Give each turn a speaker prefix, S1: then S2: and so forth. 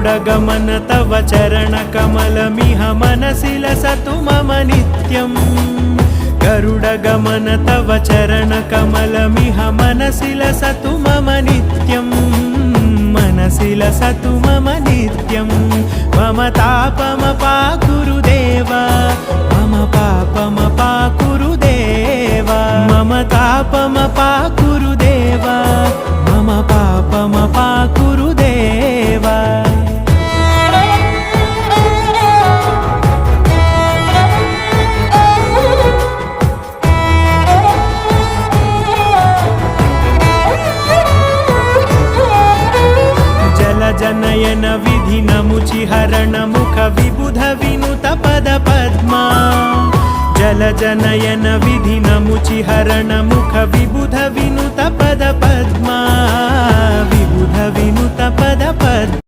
S1: गरुडगमन तव चरणकमलमिह मनसि लसतु मम नित्यम् गरुडगमन तव चरणकमलमिह मनसि लसतु मम नित्यम् मनसि लसतु मम नित्यम् मम तापमपाकुरु देव मम पापमपाकुरु देव मम तापमपाकुरु देव मम पापमपाकुरु देव जनयन विधिनमुचिहरण मुख विबुध विनुत पद पद्मा जल जनयन विधिनमुचिहरण मुख विबुध विनुत पद पद्मा विबुध विनुत पद पद्मा